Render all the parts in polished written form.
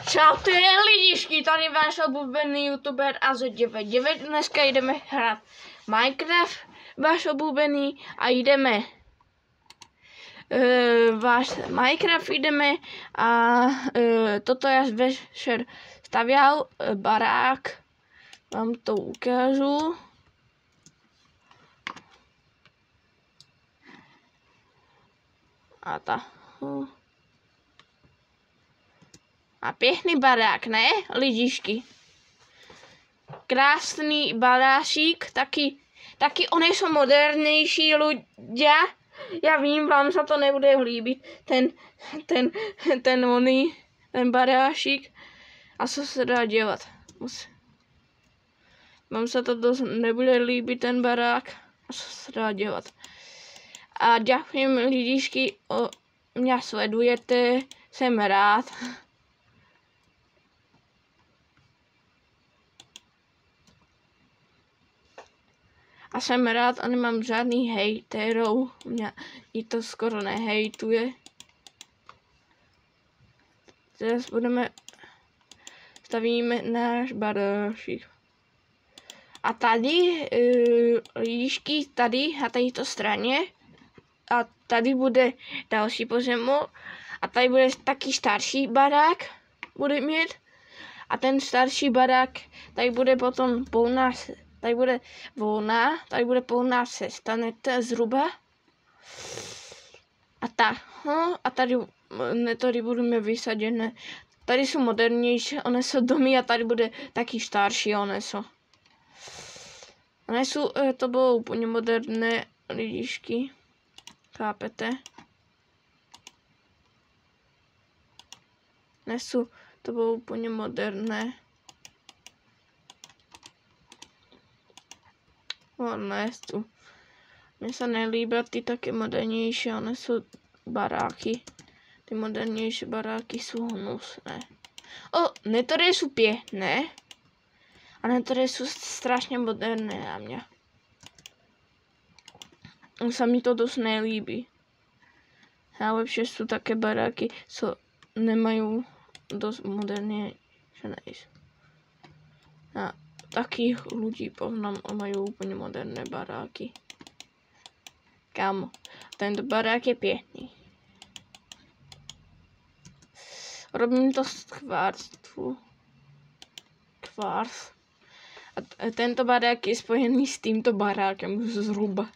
Čaute lidičky, tady váš oblíbený youtuber AZ99. Dneska jdeme hrát Minecraft, váš oblíbený, a jdeme váš Minecraft jdeme a toto já večer stavěl barák, vám to ukážu. A ta. A pěkný barák, ne, lidičky? Krásný barášík, taky oni jsou modernější lidé. Já vím, vám se to nebude líbit, ten barášík. A co se dá dělat? Vám se to dost nebude líbit, ten barák. A co se dá dělat? A děkuji, lidičky, mě sledujete, jsem rád. A jsem rád a nemám žádný hejterů, mě i to skoro nehejtuje. Teraz stavíme náš barášík. A tady, lidičky, tady na této straně, a tady bude další pozemek, a tady bude taky starší barák, bude mít. A ten starší barák, tady bude potom plná. Tady bude volná, tady bude plná cesta, zhruba. A tady budeme vysaděné. Tady jsou modernější, one jsou domy, a tady bude taky starší, to bylo úplně moderné, lidičky. Chápete? To bylo úplně moderné. Mně se nelíbí ty taky modernější, one jsou baráky. Ty modernější baráky jsou hnusné. Některé jsou pěkné, a některé jsou strašně moderné na mě. Se mi to dost nelíbí. Najlepší jsou také baráky, co nemají dost moderné, že nejsou. Takých lidí poznám a mají úplně moderné baráky. Kámo, tento barák je pěkný. Robím to z kvarcu. Kvarc. A tento barák je spojený s tímto barákem zhruba.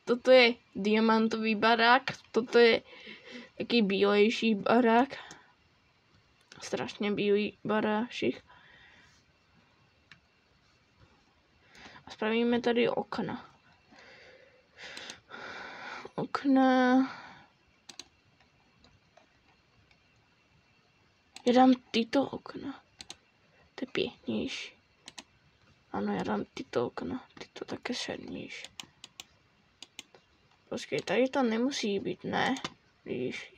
Toto je diamantový barák, toto je taký bílejší barák. Strašně bílý barášik. A spravíme tady okna. Já dám tyto okna. To je pěknější. Ano, já dám tyto okna. Tyto také šednější. Počkej, tady to nemusí být, ne? Víš,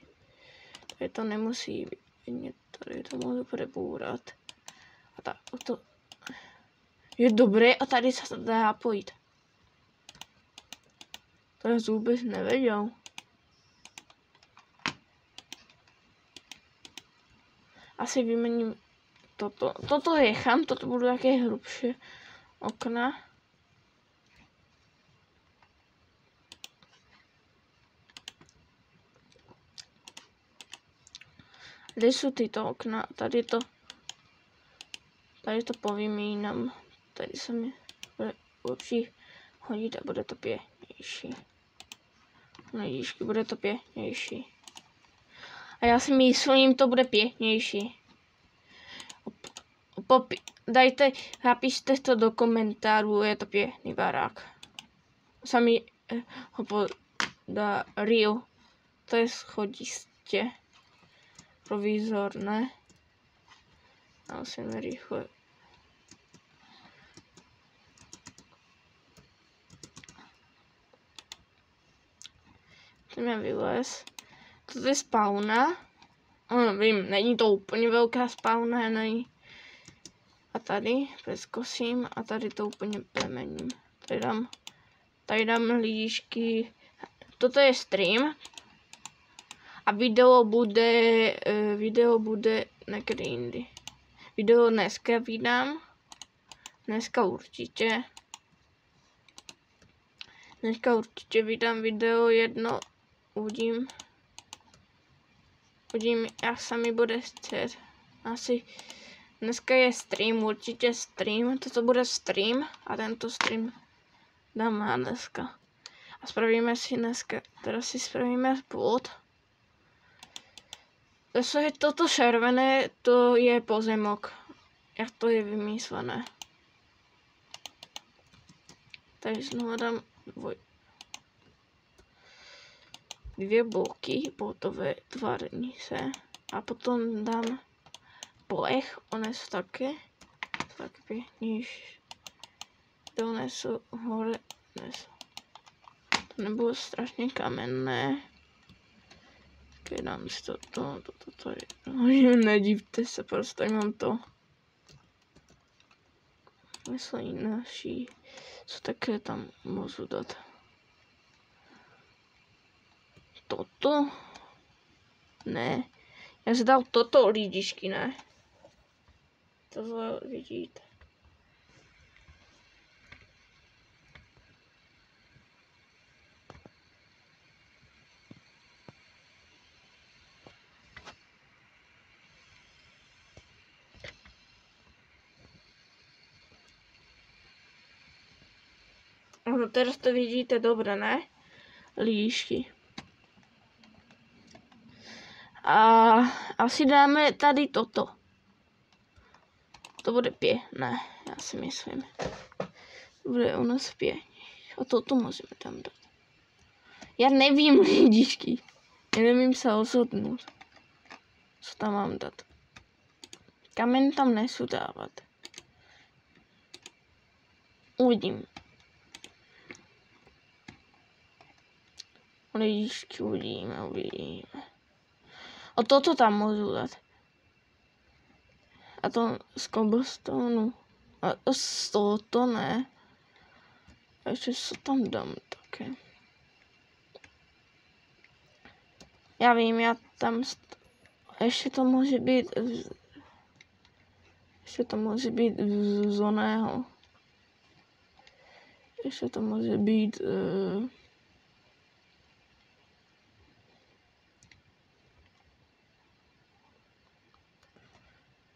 tady to nemusí být. Tady to můžu přebourat. A to je dobré, a tady se to dá pojít. To já vůbec nevěděl. Asi vyměním toto. Toto nechám, toto budou také hrubší okna. Kde jsou tyto okna? Tady to povymínám. Tady se mi bude lepší hodit a bude to pěknější. Lidičky, bude to pěknější. A já si myslím, to bude pěknější. Napište to do komentářů, je to pěkný barák. Sami ho podaril. To je schodiště. Provizorné. A musím rychle. Musím vylez. Toto je spawna. Vím, není to úplně velká spawna, nej. A tady přeskosím a tady to úplně plemením. Tady dám lidičky. Toto je stream. A video bude někdy jindy. Video dneska vydám. Dneska určitě vydám video jedno. Uvidím, jak se mi bude chcet. Asi dneska je stream, určitě stream. Toto bude stream a tento stream dám na dneska. A spravíme si dneska, teda si spravíme půd. Zase je toto červené, to je pozemok. Jak to je vymyslené. Takže znovu dám dvě bloky botové tvarnice a potom dám plech, one jsou také tak pěknější. Donesu hore, to nebylo strašně kamenné. Okay, dám si toto tady. Nedívte se, prostě mám to. Myslím jináší, co také tam můžu dát. Toto? Ne. Já si dal toto lidičky, ne? To vidíte. No teraz to vidíte dobré, ne? Líšky. A asi dáme tady toto. To bude ne, já si myslím. To bude u nás a toto můžeme tam dát. Já nevím, lidičky. Já nevím se rozhodnout. Co tam mám dát. Kamen tam nesu dávat. Uvidím. Lidičky uvidíme. A toto tam můžu dát. A to z cobblestone. A z tohoto ne. A ještě co tam dám také. Já vím, já tam... Ještě to může být... Ještě to může být z oného. Ještě to může být...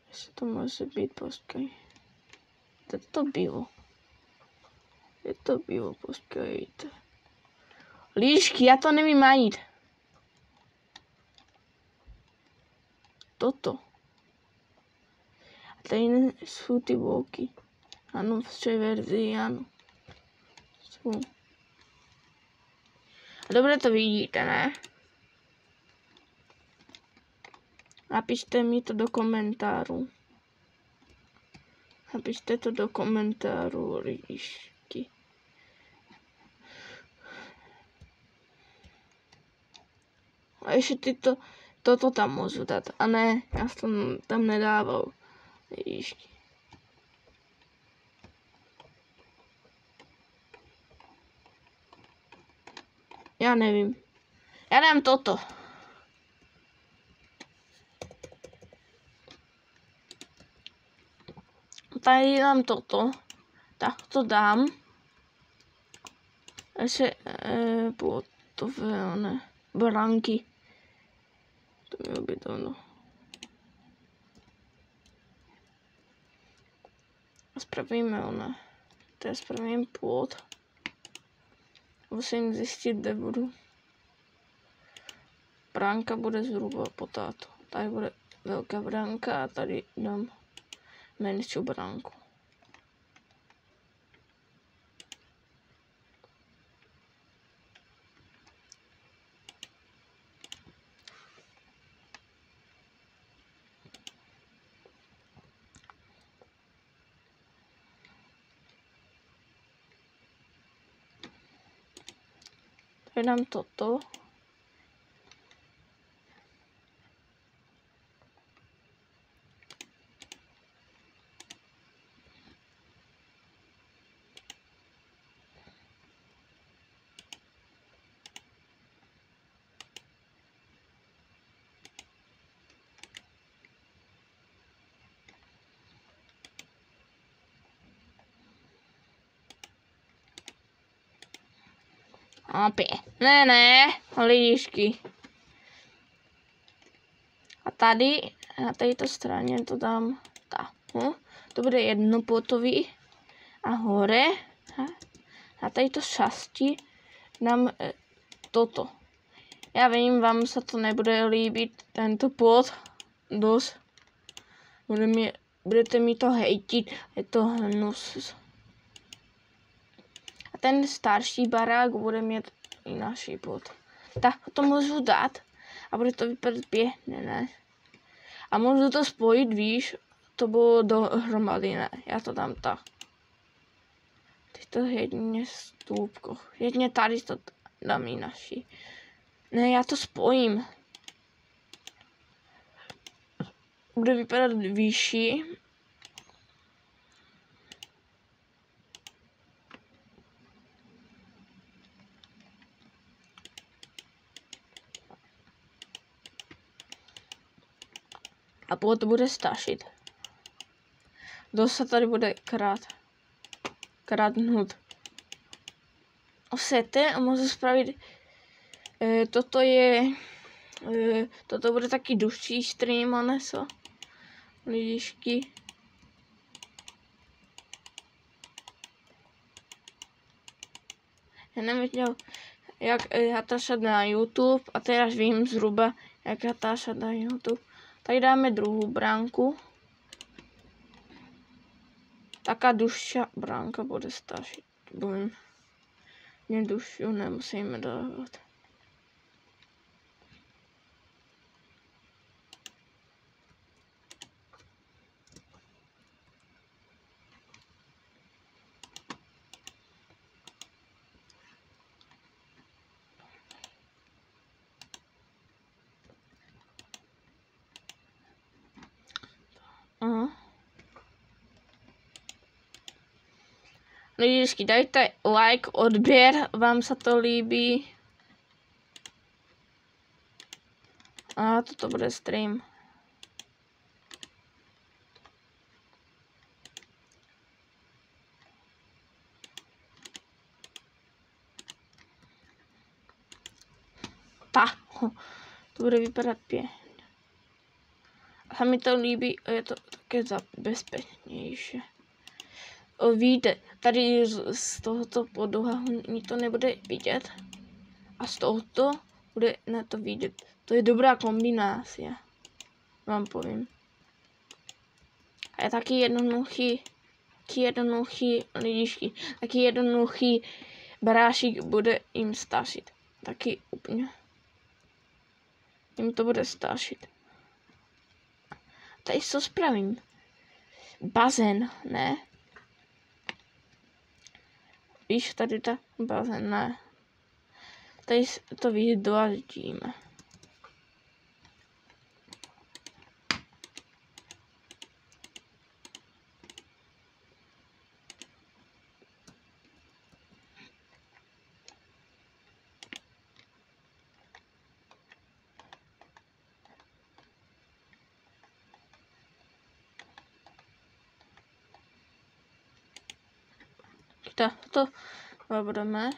Ještě to může být, počkej. Je to bylo, počkejte. Líšky, já to nevím najít. Toto. A tady jsou ty bloky. Ano, v té verzi, ano. Jsou. A dobře to vidíte, ne? Napište mi to do komentáru. Napište to do komentáru, lidičky. A ještě toto tam můžu dát. A ne, já jsem tam nedával. Lidičky. Já nevím. Já dám toto. Tady dám toto. Tak to dám. Ještě plotové branky. To mělo být ono. Spravíme ono. Teď spravím plot. Musím zjistit, kde budu. Bránka bude zhruba po táto. Tady bude velká bránka a tady dám menší bránku. Tady dám toto. Ne, lidičky. A tady, na této straně to dám tak. To bude jednopotový. A hore, na této části dám toto. Já vím, vám se to nebude líbit, tento pod dost. Budete mi to hejtit, je to hnus. A ten starší barák bude mít i naší pod. Tak to můžu dát a bude to vypadat pěkně, ne? A můžu to spojit, víš, to bylo dohromady, ne? Já to dám tak. Teď to jedně stůpko. Jedně tady to dám i naší. Ne, já to spojím. Bude vypadat vyšší. A potom to bude stačit. Dost se tady bude krátnout. Osete a můžu spravit. Toto bude taky dlouhší stream, a neso. Lidičky. Já nevěděl, jak natáčet na YouTube a teraz vím zhruba, jak natáčet na YouTube. Tady dáme druhou bránku. Taká dlouhší bránka bude stačit. Mě dlouhší nemusíme dávat. Lidičky, dajte like, odběr, vám se to líbí. A toto bude stream. To bude vypadat pěkně. A mi to líbí, je to také bezpečnější. Víte, tady z tohoto podlahu mi to nebude vidět. A z tohoto bude na to vidět. To je dobrá kombinace, vám povím. A je taky jednoduchý lidičky, taky jednoduchý barášik bude jim stačit. Taky úplně. Jim to bude stačit. Tady co spravím? Bazén, ne? Víš, tady ta bazén, ne? Tady to vydlaždíme. To budeme.